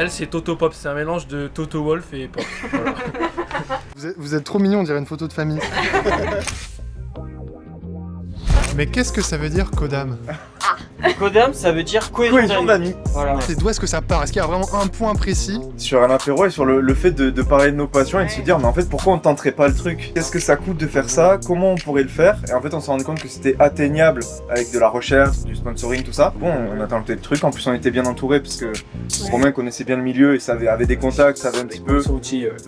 Elle, c'est Toto Pop, c'est un mélange de Toto Wolff et Pop. Voilà. Vous êtes trop mignon, on dirait une photo de famille. Mais qu'est-ce que ça veut dire Codam? Codam, ça veut dire cohésion d'amis. Voilà. C'est d'où est-ce que ça part? Est-ce qu'il y a vraiment un point précis? Sur un apéro et sur le fait de parler de nos passions et de se dire mais en fait pourquoi on tenterait pas le truc? Qu'est-ce que ça coûte de faire ça? Comment on pourrait le faire? Et en fait on s'est rendu compte que c'était atteignable avec de la recherche, du sponsoring, tout ça. Bon, on a tenté le truc, en plus on était bien entouré parce que Romain connaissait bien le milieu et avait des contacts, savait un petit peu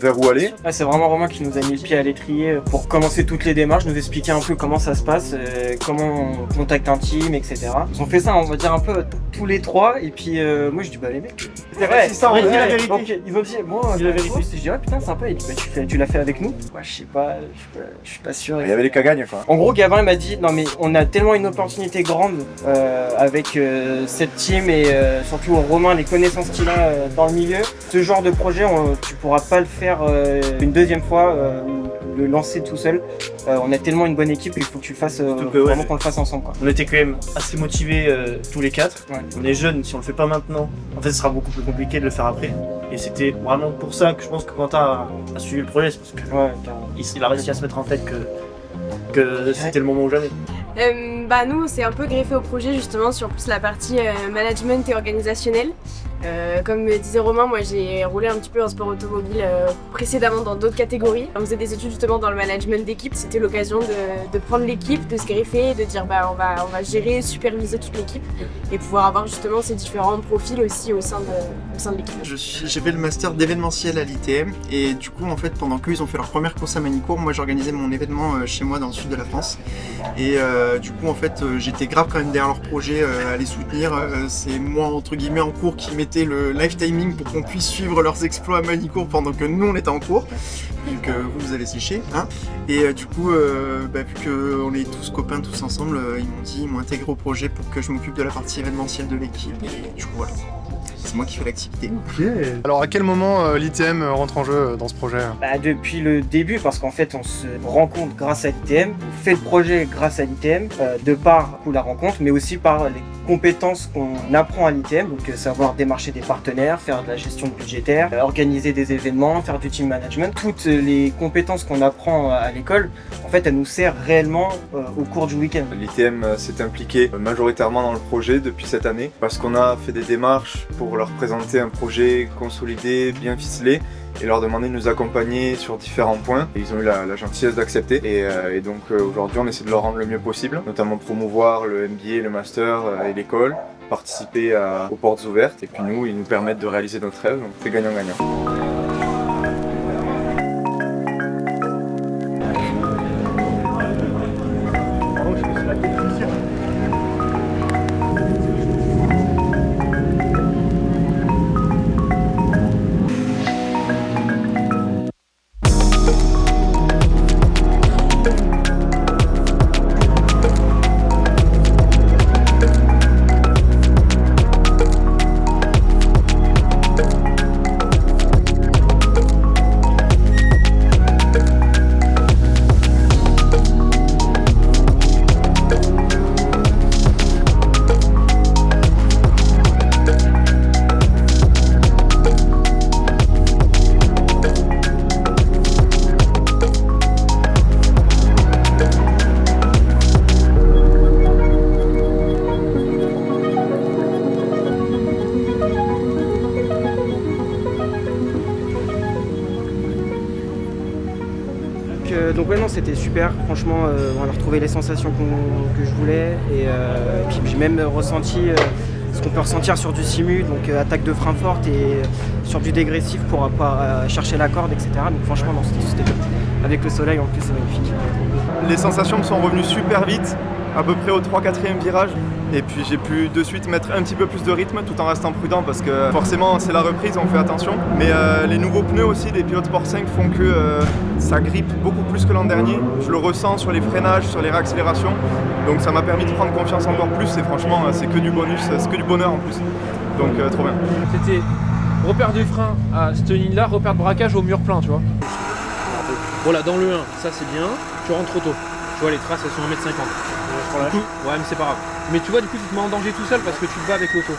vers où aller. Ouais, c'est vraiment Romain qui nous a mis le pied à l'étrier pour commencer toutes les démarches, nous expliquer un peu comment ça se passe, comment on contacte un team, etc. Ils ont fait ça, on va dire un peu tous les trois, et puis moi je dis bah les mecs, c'est vrai, c'est ça, on dit la vérité. Donc ils ont dit moi la vérité, je dis ouais putain sympa, il dit bah tu l'as fait avec nous? Ouais, je sais pas, je suis pas sûr. Il y avait les cagagnes quoi. En gros Gavin m'a dit non mais on a tellement une opportunité grande avec cette team et surtout Romain, les connaissances qu'il a dans le milieu, ce genre de projet tu pourras pas le faire une deuxième fois, le lancer tout seul. On a tellement une bonne équipe qu'il faut que tu le fasses vraiment qu'on le fasse ensemble quoi. On était quand même assez motivés tous les quatre. Ouais. On est jeunes, si on le fait pas maintenant, en fait ce sera beaucoup plus compliqué de le faire après. Et c'était vraiment pour ça que je pense que Quentin a suivi le projet, c'est parce que il a réussi à se mettre en tête que c'était le moment ou jamais. Nous, on s'est un peu greffé au projet justement sur plus la partie management et organisationnel. Comme disait Romain, moi j'ai roulé un petit peu en sport automobile précédemment dans d'autres catégories. On faisait des études justement dans le management d'équipe, c'était l'occasion de prendre l'équipe, de se greffer, de dire on va gérer, superviser toute l'équipe et pouvoir avoir justement ces différents profils aussi au sein de l'équipe. J'ai fait le master d'événementiel à l'ITM et du coup en fait pendant qu'eux ils ont fait leur première course à Manicourt, moi j'organisais mon événement chez moi dans le sud de la France et du coup en fait j'étais grave quand même derrière leur projet à les soutenir. C'est moi entre guillemets en cours qui mettais le live timing pour qu'on puisse suivre leurs exploits à Manicourt pendant que nous on était en cours, vu que vous allez sécher hein. Et du coup vu qu'on est tous copains tous ensemble, ils m'ont intégré au projet pour que je m'occupe de la partie événementielle de l'équipe et du coup voilà. C'est moi qui fais l'activité. Ok. Alors à quel moment l'ITM rentre en jeu dans ce projet? Depuis le début, parce qu'en fait on se rencontre grâce à l'ITM, on fait le projet grâce à l'ITM, de par la rencontre, mais aussi par les compétences qu'on apprend à l'ITM, donc savoir démarcher des partenaires, faire de la gestion budgétaire, organiser des événements, faire du team management. Toutes les compétences qu'on apprend à l'école, en fait elles nous servent réellement au cours du week-end. L'ITM s'est impliqué majoritairement dans le projet depuis cette année parce qu'on a fait des démarches pour leur présenter un projet consolidé, bien ficelé et leur demander de nous accompagner sur différents points. Et ils ont eu la gentillesse d'accepter et donc aujourd'hui on essaie de leur rendre le mieux possible, notamment promouvoir le MBA, le master et l'école, participer aux portes ouvertes et puis nous, ils nous permettent de réaliser notre rêve, donc c'est gagnant-gagnant. Donc ouais non c'était super, franchement on a retrouvé les sensations que je voulais et puis j'ai même ressenti ce qu'on peut ressentir sur du simu, donc attaque de frein forte et sur du dégressif pour chercher la corde, etc. Donc franchement non, c'était top. Avec le soleil en plus c'est magnifique. Les sensations me sont revenues super vite, à peu près au 3-4e virage. Et puis j'ai pu de suite mettre un petit peu plus de rythme tout en restant prudent parce que forcément c'est la reprise, on fait attention. Mais les nouveaux pneus aussi des Pilot Sport 5 font que ça grippe beaucoup plus que l'an dernier. Je le ressens sur les freinages, sur les réaccélérations. Donc ça m'a permis de prendre confiance encore plus et franchement c'est que du bonus, c'est que du bonheur en plus. Donc trop bien. C'était repère du frein à cette ligne-là, repère de braquage au mur plein, tu vois. Voilà, dans le 1, ça c'est bien, tu rentres trop tôt. Tu vois, les traces elles sont 1m50. Du coup, ouais, mais c'est pas grave. Mais tu vois, du coup, tu te mets en danger tout seul parce que tu te bats avec l'auto.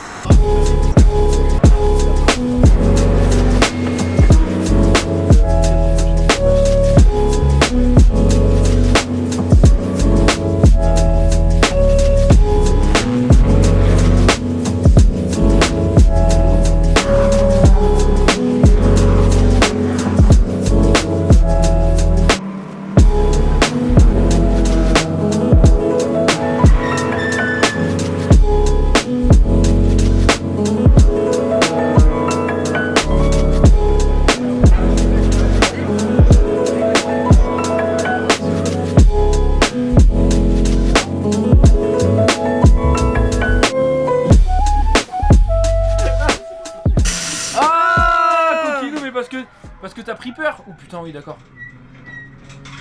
Oh putain, oui, d'accord.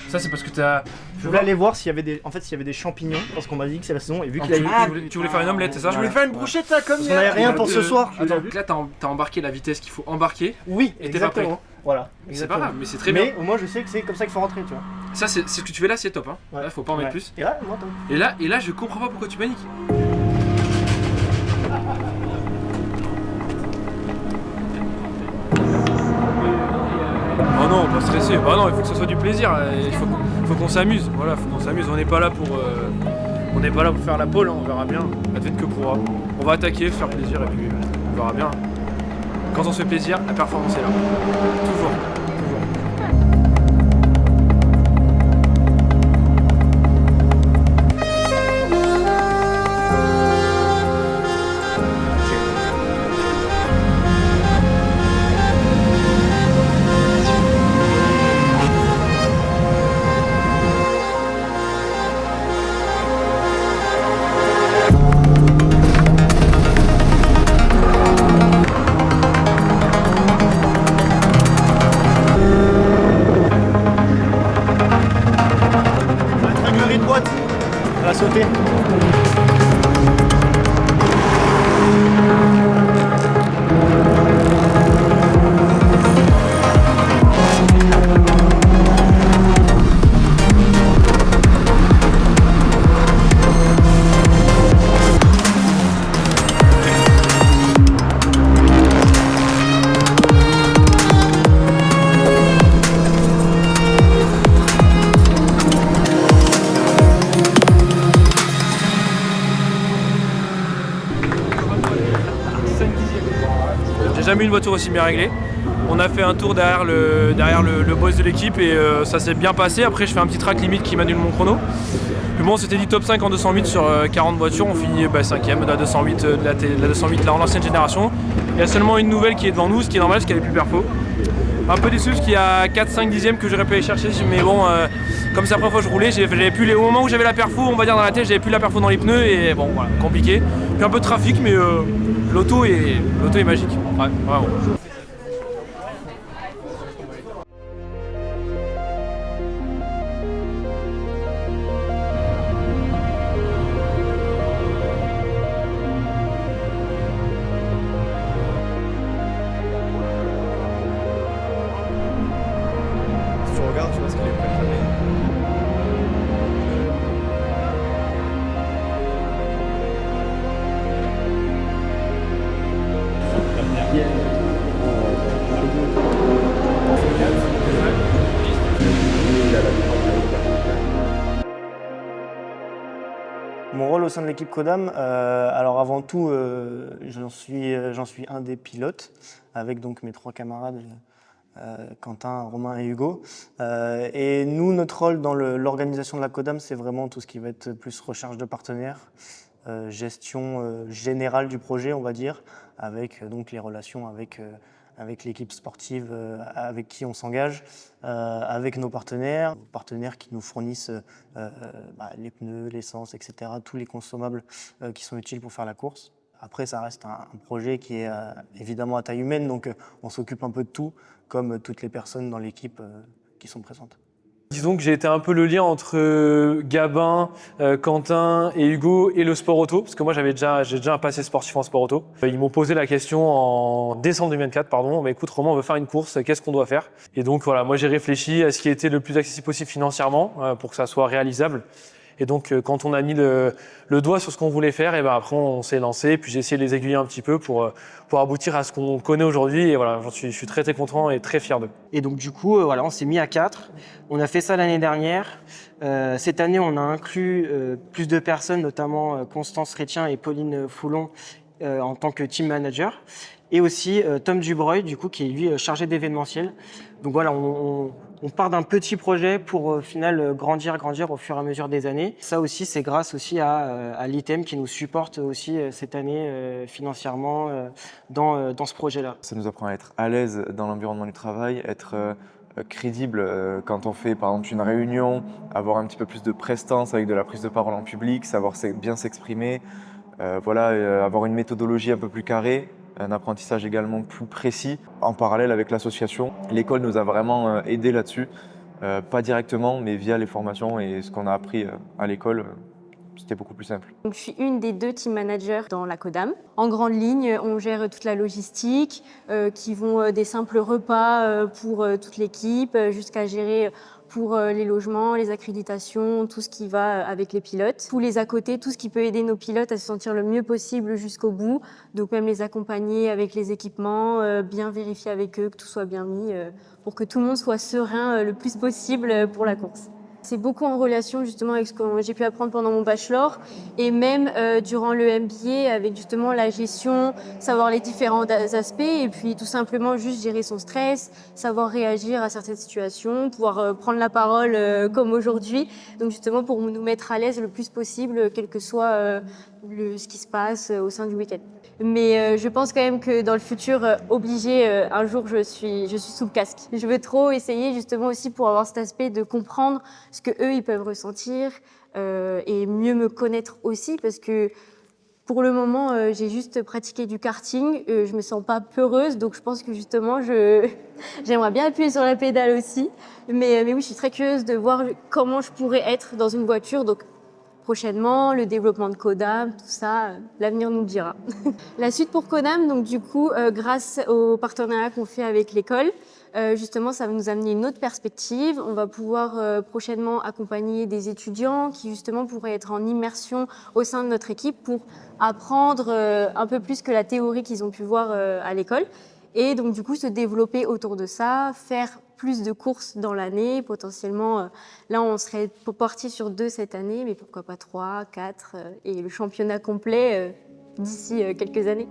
Ça, c'est parce que t'as. Je voulais aller voir s'il y avait des champignons, parce qu'on m'a dit que c'est la saison, et vu qu'il a eu... Tu voulais faire une omelette, c'est ça? Je voulais faire une brochette là comme Parce qu'on n'avait rien pour ce soir. Attends, là t'as embarqué la vitesse qu'il faut embarquer. Oui, Et t'es pas prêt. exactement. Voilà. C'est pas grave, mais c'est très bien. Mais au moins je sais que c'est comme ça qu'il faut rentrer, tu vois. Ça, c'est ce que tu fais là, c'est top. Hein. Ouais. Là, faut pas en mettre Ouais. plus. Et là, moi, attends. Et là, je comprends pas pourquoi tu paniques. Oh non, pas stressé. Bah non, il faut que ce soit du plaisir. Il faut qu'on s'amuse. Voilà, faut qu'on s'amuse. On n'est pas là pour faire la pole. Hein. On verra bien. Advienne que pourra. On va attaquer, faire plaisir et puis on verra bien. Quand on se fait plaisir, la performance est là. Toujours. On va sauter. J'ai jamais eu une voiture aussi bien réglée. On a fait un tour derrière le boss de l'équipe et ça s'est bien passé. Après, je fais un petit track limite qui m'annule mon chrono. Puis bon, c'était dit top 5 en 208 sur 40 voitures. On finit 5ème de la 208, la 208 là, en ancienne génération. Il y a seulement une nouvelle qui est devant nous, ce qui est normal parce qu'elle est plus perfo. Un peu déçu parce qu'il y a 4-5 dixièmes que j'aurais pu aller chercher, mais bon, comme c'est la première fois que je roulais, j'avais plus au moment où j'avais la perfo, on va dire dans la tête, j'avais plus la perfo dans les pneus et bon, voilà, compliqué. Puis un peu de trafic, mais l'auto est magique. Ouais, vraiment. Si tu regardes, tu vois ce qu'il est prêt à faire. Mon rôle au sein de l'équipe Codam, alors avant tout, j'en suis un des pilotes, avec donc mes 3 camarades, Quentin, Romain et Hugo. Et nous, notre rôle dans l'organisation de la Codam, c'est vraiment tout ce qui va être plus recherche de partenaires, gestion générale du projet, on va dire, avec donc les relations avec l'équipe sportive avec qui on s'engage, avec nos partenaires qui nous fournissent les pneus, l'essence, etc., tous les consommables qui sont utiles pour faire la course. Après, ça reste un projet qui est évidemment à taille humaine, donc on s'occupe un peu de tout, comme toutes les personnes dans l'équipe qui sont présentes. Disons que j'ai été un peu le lien entre Gabin, Quentin et Hugo et le sport auto, parce que moi j'ai déjà un passé sportif en sport auto. Ils m'ont posé la question en décembre 2024, pardon, écoute Romain, on veut faire une course, qu'est-ce qu'on doit faire? Et donc voilà, moi j'ai réfléchi à ce qui était le plus accessible possible financièrement, pour que ça soit réalisable. Et donc quand on a mis le doigt sur ce qu'on voulait faire, et ben après on s'est lancé, puis j'ai essayé de les aiguiller un petit peu pour aboutir à ce qu'on connaît aujourd'hui. Et voilà, je suis très très content et très fier d'eux. Et donc du coup, voilà, on s'est mis à 4. On a fait ça l'année dernière. Cette année, on a inclus plus de personnes, notamment Constance Rétien et Pauline Foulon en tant que team manager. Et aussi Tom Dubreuil, du coup, qui est lui chargé d'événementiel. Donc voilà, on part d'un petit projet pour au final grandir au fur et à mesure des années. Ça aussi, c'est grâce aussi à l'ITEM qui nous supporte aussi cette année financièrement dans ce projet-là. Ça nous apprend à être à l'aise dans l'environnement du travail, être crédible quand on fait par exemple une réunion, avoir un petit peu plus de prestance avec de la prise de parole en public, savoir bien s'exprimer, avoir une méthodologie un peu plus carrée un apprentissage également plus précis en parallèle avec l'association. L'école nous a vraiment aidés là-dessus, pas directement, mais via les formations et ce qu'on a appris à l'école. C'était beaucoup plus simple. Donc, je suis une des 2 team managers dans la Codam. En grande ligne, on gère toute la logistique, qui vont des simples repas pour toute l'équipe, jusqu'à gérer pour les logements, les accréditations, tout ce qui va avec les pilotes. Tous les à côté, tout ce qui peut aider nos pilotes à se sentir le mieux possible jusqu'au bout. Donc même les accompagner avec les équipements, bien vérifier avec eux que tout soit bien mis, pour que tout le monde soit serein le plus possible pour la course. C'est beaucoup en relation justement avec ce que j'ai pu apprendre pendant mon bachelor et même durant le MBA avec justement la gestion, savoir les différents aspects et puis tout simplement juste gérer son stress, savoir réagir à certaines situations, pouvoir prendre la parole comme aujourd'hui. Donc justement pour nous mettre à l'aise le plus possible, quel que soit ce qui se passe au sein du week-end. Mais je pense quand même que dans le futur, obligé, un jour, je suis sous le casque. Je veux trop essayer justement aussi pour avoir cet aspect de comprendre ce que eux ils peuvent ressentir et mieux me connaître aussi parce que pour le moment, j'ai juste pratiqué du karting. Je me sens pas peureuse, donc je pense que justement, j'aimerais bien appuyer sur la pédale aussi. Mais oui, je suis très curieuse de voir comment je pourrais être dans une voiture. Donc prochainement, le développement de Codam, tout ça, l'avenir nous le dira. La suite pour Codam, donc du coup, grâce au partenariat qu'on fait avec l'école, justement, ça va nous amener une autre perspective. On va pouvoir prochainement accompagner des étudiants qui justement pourraient être en immersion au sein de notre équipe pour apprendre un peu plus que la théorie qu'ils ont pu voir à l'école. Et donc du coup, se développer autour de ça, faire plus de courses dans l'année, potentiellement, là on serait parti sur 2 cette année, mais pourquoi pas 3, 4, et le championnat complet d'ici quelques années.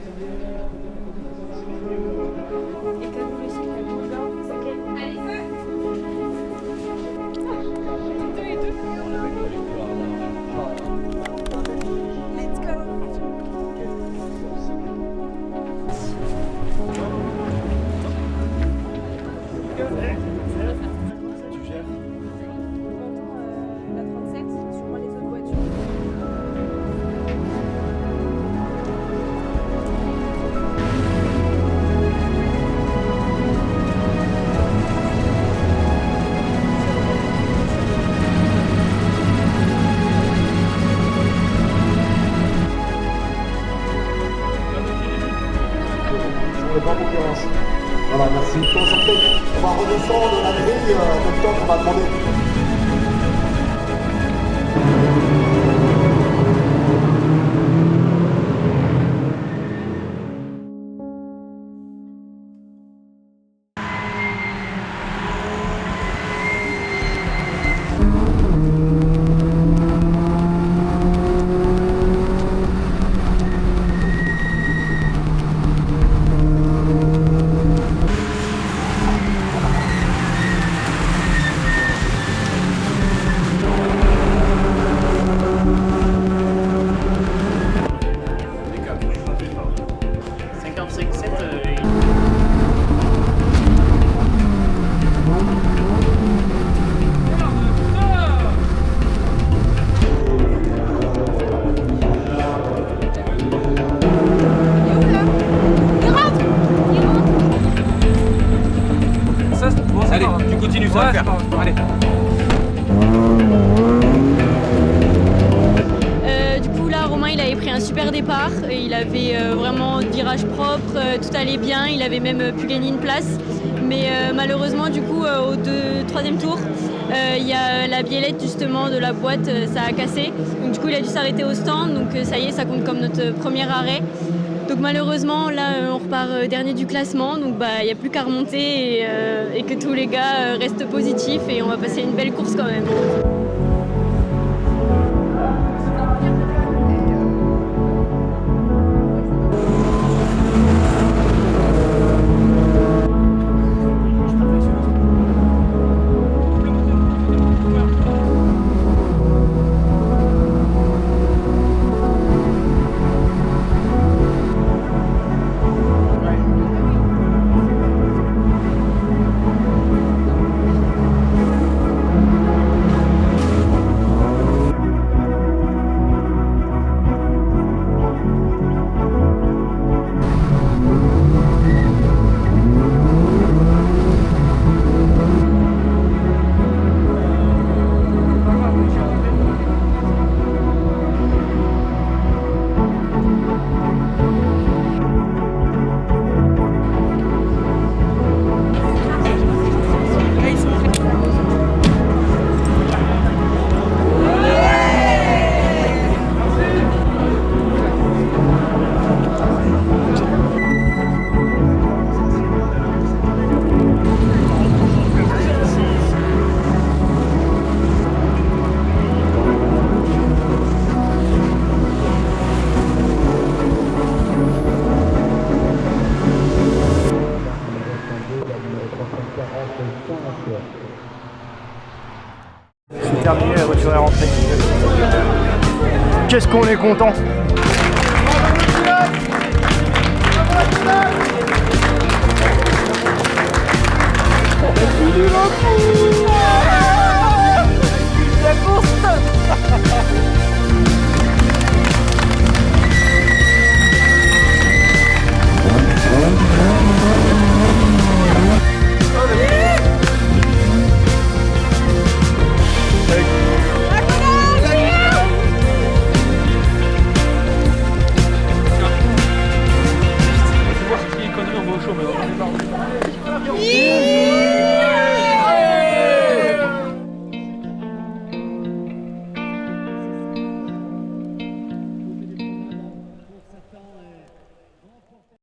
Voilà, merci. Concentré. On va redescendre la grille en même temps qu'on va demander. Allez, tu continues, ça va le faire. Allez. Du coup là, Romain il avait pris un super départ, il avait vraiment virage propre, tout allait bien, il avait même pu gagner une place. Mais malheureusement du coup au 3e tour, il y a la biellette justement de la boîte, ça a cassé. Donc du coup il a dû s'arrêter au stand, donc ça y est, ça compte comme notre premier arrêt. Donc malheureusement là on repart dernier du classement, donc il n'y a plus qu'à remonter et que tous les gars restent positifs et on va passer une belle course quand même. qu'est-ce qu'on est content.